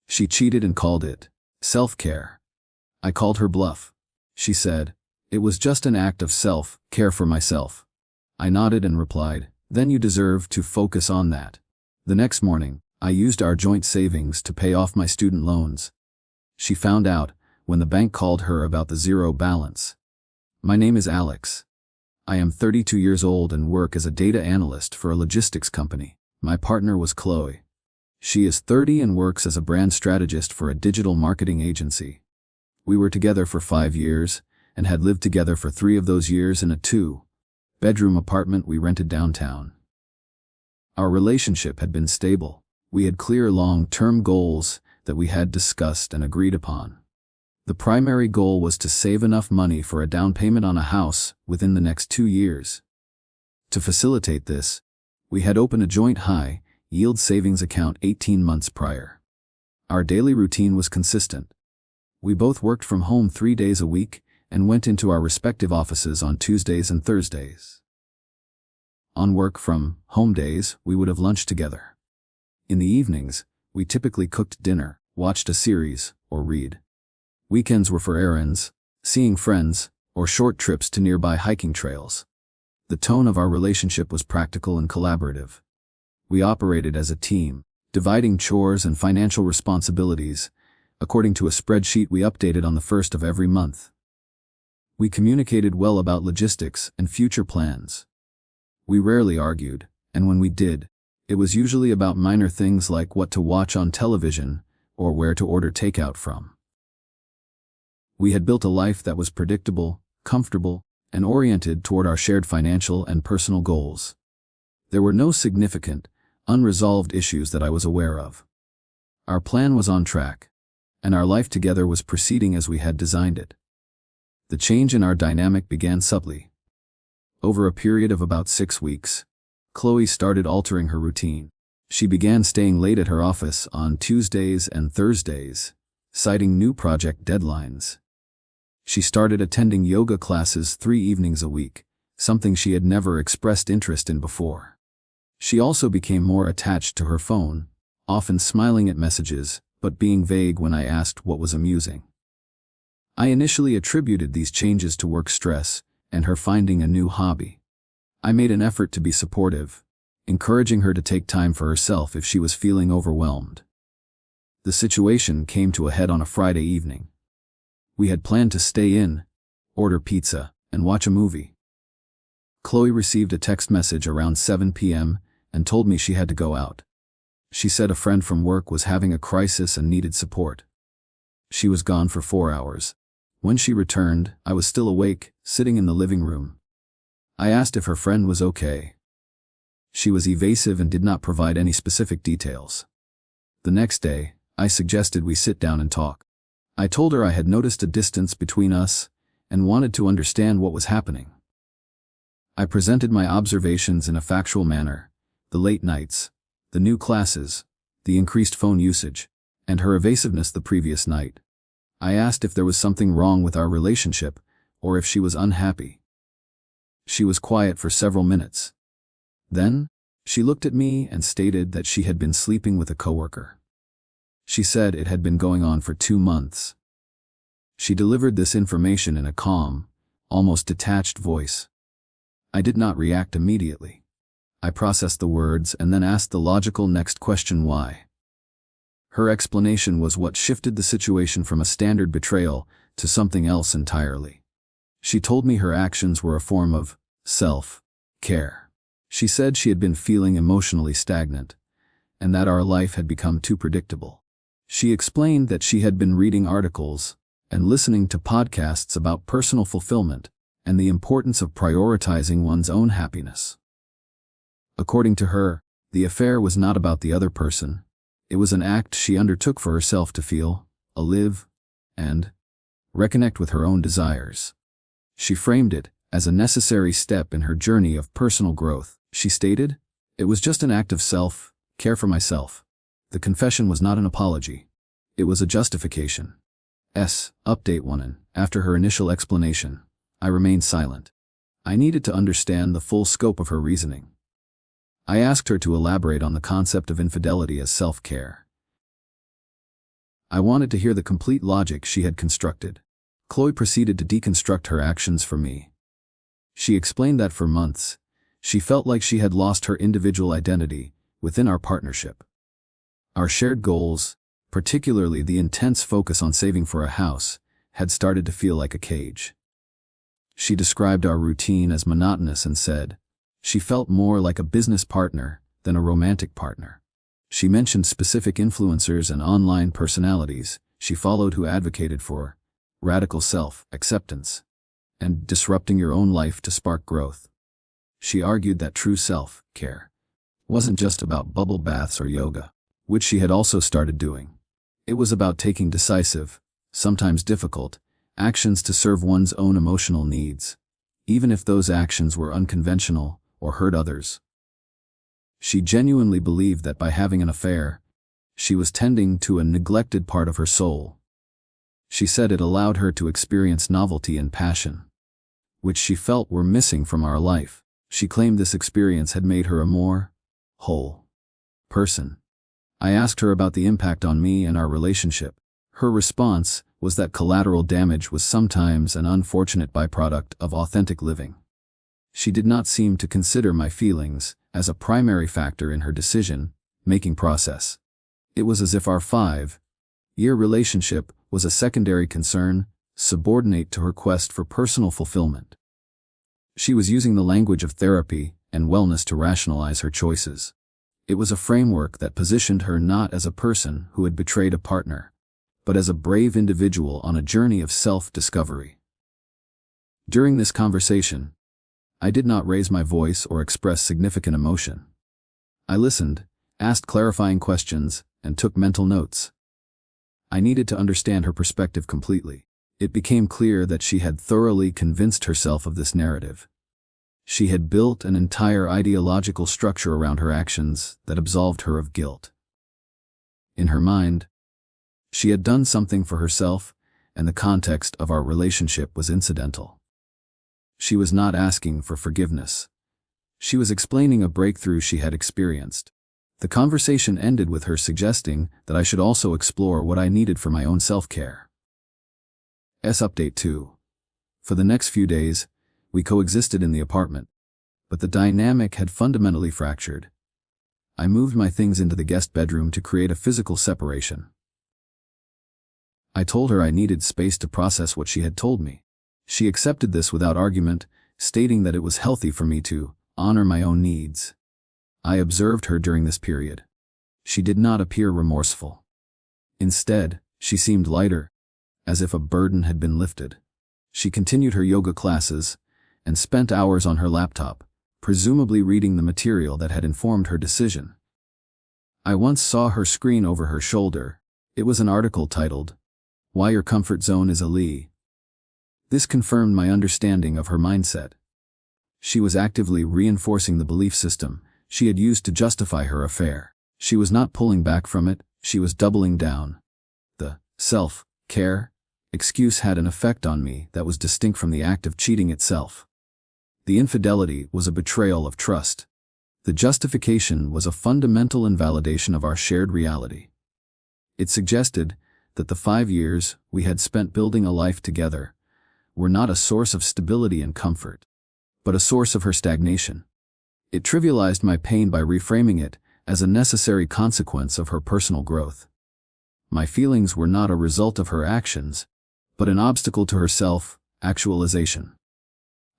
She cheated and called it self-care. I called her bluff. She said, "It was just an act of self-care for myself." I nodded and replied, "Then you deserve to focus on that." The next morning, I used our joint savings to pay off my student loans. She found out when the bank called her about the zero balance. My name is Alex. I am 32 years old and work as a data analyst for a logistics company. My partner was Chloe. She is 30 and works as a brand strategist for a digital marketing agency. We were together for 5 years and had lived together for 3 of those years in a 2-bedroom apartment we rented downtown. Our relationship had been stable. We had clear long-term goals that we had discussed and agreed upon. The primary goal was to save enough money for a down payment on a house within the next 2 years. To facilitate this, we had opened a joint high-yield savings account 18 months prior. Our daily routine was consistent. We both worked from home 3 days a week and went into our respective offices on Tuesdays and Thursdays. On work from home days, we would have lunch together. In the evenings, we typically cooked dinner, watched a series, or read. Weekends were for errands, seeing friends, or short trips to nearby hiking trails. The tone of our relationship was practical and collaborative. We operated as a team, dividing chores and financial responsibilities, according to a spreadsheet we updated on the 1st of every month. We communicated well about logistics and future plans. We rarely argued, and when we did, it was usually about minor things like what to watch on television or where to order takeout from. We had built a life that was predictable, comfortable, and oriented toward our shared financial and personal goals. There were no significant, unresolved issues that I was aware of. Our plan was on track, and our life together was proceeding as we had designed it. The change in our dynamic began subtly. Over a period of about 6 weeks, Chloe started altering her routine. She began staying late at her office on Tuesdays and Thursdays, citing new project deadlines. She started attending yoga classes 3 evenings a week, something she had never expressed interest in before. She also became more attached to her phone, often smiling at messages, but being vague when I asked what was amusing. I initially attributed these changes to work stress and her finding a new hobby. I made an effort to be supportive, encouraging her to take time for herself if she was feeling overwhelmed. The situation came to a head on a Friday evening. We had planned to stay in, order pizza, and watch a movie. Chloe received a text message around 7 p.m. and told me she had to go out. She said a friend from work was having a crisis and needed support. She was gone for 4 hours. When she returned, I was still awake, sitting in the living room. I asked if her friend was okay. She was evasive and did not provide any specific details. The next day, I suggested we sit down and talk. I told her I had noticed a distance between us and wanted to understand what was happening. I presented my observations in a factual manner: the late nights, the new classes, the increased phone usage, and her evasiveness the previous night. I asked if there was something wrong with our relationship, or if she was unhappy. She was quiet for several minutes. Then, she looked at me and stated that she had been sleeping with a coworker. She said it had been going on for 2 months. She delivered this information in a calm, almost detached voice. I did not react immediately. I processed the words and then asked the logical next question: why? Her explanation was what shifted the situation from a standard betrayal to something else entirely. She told me her actions were a form of self-care. She said she had been feeling emotionally stagnant, and that our life had become too predictable. She explained that she had been reading articles and listening to podcasts about personal fulfillment and the importance of prioritizing one's own happiness. According to her, the affair was not about the other person. It was an act she undertook for herself to feel, live, and reconnect with her own desires. She framed it as a necessary step in her journey of personal growth. She stated, "It was just an act of self-care for myself." The confession was not an apology. It was a justification. Update 1. And after her initial explanation, I remained silent. I needed to understand the full scope of her reasoning. I asked her to elaborate on the concept of infidelity as self-care. I wanted to hear the complete logic she had constructed. Chloe proceeded to deconstruct her actions for me. She explained that for months, she felt like she had lost her individual identity within our partnership. Our shared goals, particularly the intense focus on saving for a house, had started to feel like a cage. She described our routine as monotonous and said she felt more like a business partner than a romantic partner. She mentioned specific influencers and online personalities she followed who advocated for radical self-acceptance and disrupting your own life to spark growth. She argued that true self-care wasn't just about bubble baths or yoga, which she had also started doing. It was about taking decisive, sometimes difficult, actions to serve one's own emotional needs, even if those actions were unconventional or hurt others. She genuinely believed that by having an affair, she was tending to a neglected part of her soul. She said it allowed her to experience novelty and passion, which she felt were missing from our life. She claimed this experience had made her a more whole person. I asked her about the impact on me and our relationship. Her response was that collateral damage was sometimes an unfortunate byproduct of authentic living. She did not seem to consider my feelings as a primary factor in her decision-making process. It was as if our 5-year relationship was a secondary concern, subordinate to her quest for personal fulfillment. She was using the language of therapy and wellness to rationalize her choices. It was a framework that positioned her not as a person who had betrayed a partner, but as a brave individual on a journey of self-discovery. During this conversation, I did not raise my voice or express significant emotion. I listened, asked clarifying questions, and took mental notes. I needed to understand her perspective completely. It became clear that she had thoroughly convinced herself of this narrative. She had built an entire ideological structure around her actions that absolved her of guilt. In her mind, she had done something for herself, and the context of our relationship was incidental. She was not asking for forgiveness. She was explaining a breakthrough she had experienced. The conversation ended with her suggesting that I should also explore what I needed for my own self-care. Update 2. For the next few days, we coexisted in the apartment, but the dynamic had fundamentally fractured. I moved my things into the guest bedroom to create a physical separation. I told her I needed space to process what she had told me. She accepted this without argument, stating that it was healthy for me to honor my own needs. I observed her during this period. She did not appear remorseful. Instead, she seemed lighter, as if a burden had been lifted. She continued her yoga classes and spent hours on her laptop, presumably reading the material that had informed her decision. I once saw her screen over her shoulder. It was an article titled, "Why Your Comfort Zone is a Lie." This confirmed my understanding of her mindset. She was actively reinforcing the belief system she had used to justify her affair. She was not pulling back from it, she was doubling down. The self-care excuse had an effect on me that was distinct from the act of cheating itself. The infidelity was a betrayal of trust. The justification was a fundamental invalidation of our shared reality. It suggested that the 5 years we had spent building a life together were not a source of stability and comfort, but a source of her stagnation. It trivialized my pain by reframing it as a necessary consequence of her personal growth. My feelings were not a result of her actions, but an obstacle to her self-actualization.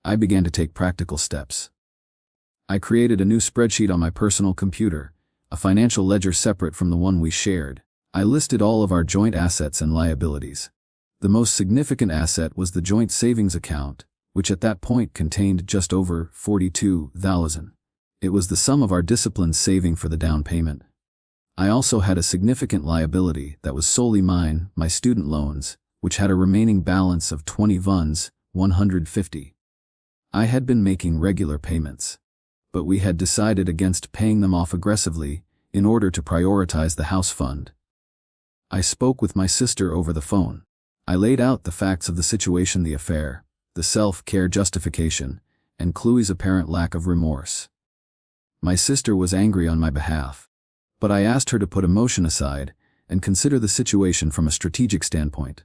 I began to take practical steps. I created a new spreadsheet on my personal computer, a financial ledger separate from the one we shared. I listed all of our joint assets and liabilities. The most significant asset was the joint savings account, which at that point contained just over $42,000. It was the sum of our disciplined saving for the down payment. I also had a significant liability that was solely mine, my student loans, which had a remaining balance of 20 vuns, 150. I had been making regular payments, but we had decided against paying them off aggressively in order to prioritize the house fund. I spoke with my sister over the phone. I laid out the facts of the situation, the affair, the self-care justification, and Chloe's apparent lack of remorse. My sister was angry on my behalf, but I asked her to put emotion aside and consider the situation from a strategic standpoint.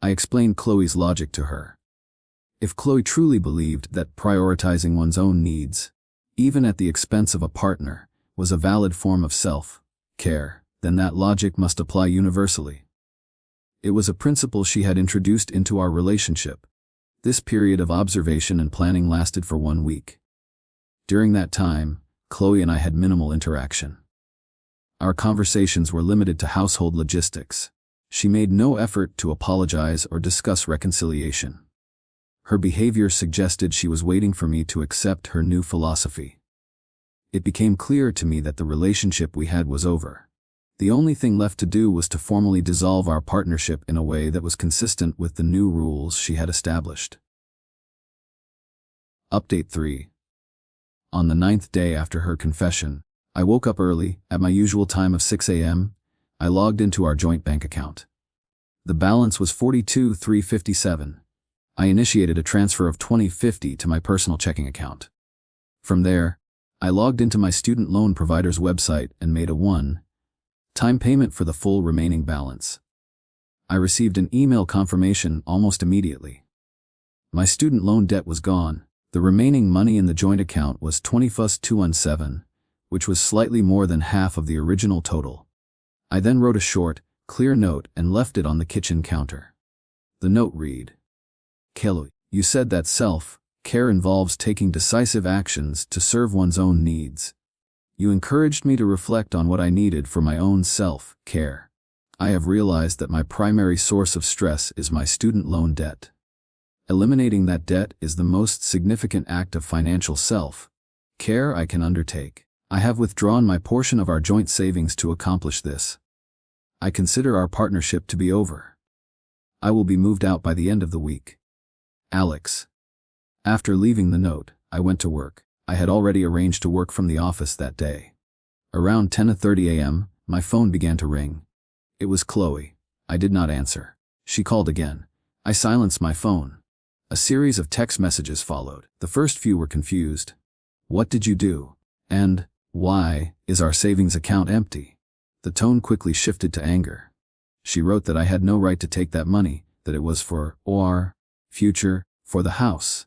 I explained Chloe's logic to her. If Chloe truly believed that prioritizing one's own needs, even at the expense of a partner, was a valid form of self-care, then that logic must apply universally. It was a principle she had introduced into our relationship. This period of observation and planning lasted for 1 week. During that time, Chloe and I had minimal interaction. Our conversations were limited to household logistics. She made no effort to apologize or discuss reconciliation. Her behavior suggested she was waiting for me to accept her new philosophy. It became clear to me that the relationship we had was over. The only thing left to do was to formally dissolve our partnership in a way that was consistent with the new rules she had established. Update 3. On the 9th day after her confession, I woke up early, at my usual time of 6 a.m. I logged into our joint bank account. The balance was $42,357. I initiated a transfer of $20.50 to my personal checking account. From there, I logged into my student loan provider's website and made a one-time payment for the full remaining balance. I received an email confirmation almost immediately. My student loan debt was gone. The remaining money in the joint account was $20,217, which was slightly more than half of the original total. I then wrote a short, clear note and left it on the kitchen counter. The note read, "Kelly, you said that self-care involves taking decisive actions to serve one's own needs. You encouraged me to reflect on what I needed for my own self-care. I have realized that my primary source of stress is my student loan debt. Eliminating that debt is the most significant act of financial self-care I can undertake. I have withdrawn my portion of our joint savings to accomplish this. I consider our partnership to be over. I will be moved out by the end of the week. Alex." After leaving the note, I went to work. I had already arranged to work from the office that day. Around 10:30 a.m., my phone began to ring. It was Chloe. I did not answer. She called again. I silenced my phone. A series of text messages followed. The first few were confused. "What did you do?" And, "Why is our savings account empty?" The tone quickly shifted to anger. She wrote that I had no right to take that money, that it was for our future, for the house.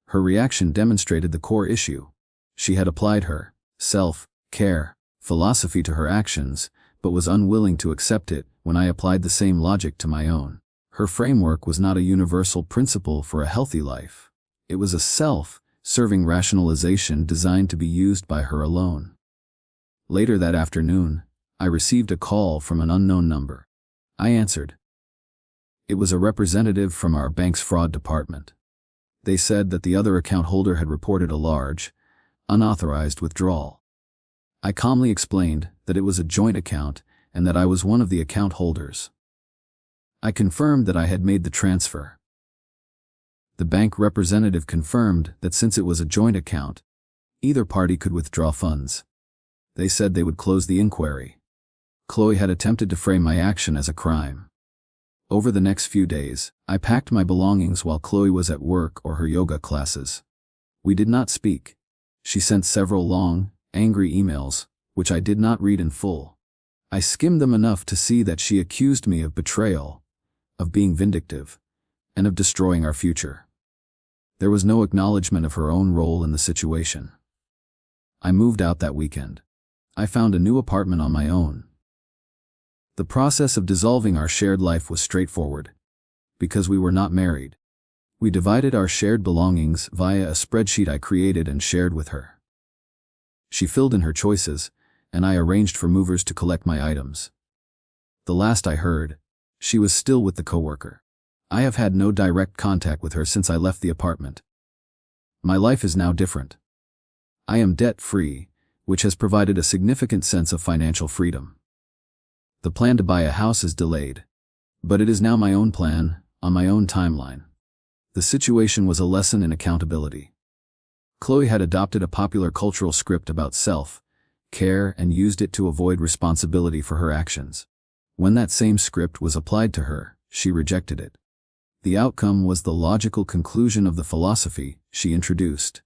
Her reaction demonstrated the core issue. She had applied her self-care philosophy to her actions, but was unwilling to accept it when I applied the same logic to my own. Her framework was not a universal principle for a healthy life. It was a self-serving rationalization designed to be used by her alone. Later that afternoon, I received a call from an unknown number. I answered. It was a representative from our bank's fraud department. They said that the other account holder had reported a large, unauthorized withdrawal. I calmly explained that it was a joint account and that I was one of the account holders. I confirmed that I had made the transfer. The bank representative confirmed that since it was a joint account, either party could withdraw funds. They said they would close the inquiry. Chloe had attempted to frame my action as a crime. Over the next few days, I packed my belongings while Chloe was at work or her yoga classes. We did not speak. She sent several long, angry emails, which I did not read in full. I skimmed them enough to see that she accused me of betrayal, of being vindictive, and of destroying our future. There was no acknowledgement of her own role in the situation. I moved out that weekend. I found a new apartment on my own. The process of dissolving our shared life was straightforward. Because we were not married, we divided our shared belongings via a spreadsheet I created and shared with her. She filled in her choices, and I arranged for movers to collect my items. The last I heard, she was still with the coworker. I have had no direct contact with her since I left the apartment. My life is now different. I am debt-free, which has provided a significant sense of financial freedom. The plan to buy a house is delayed, but it is now my own plan, on my own timeline. The situation was a lesson in accountability. Chloe had adopted a popular cultural script about self-care and used it to avoid responsibility for her actions. When that same script was applied to her, she rejected it. The outcome was the logical conclusion of the philosophy she introduced.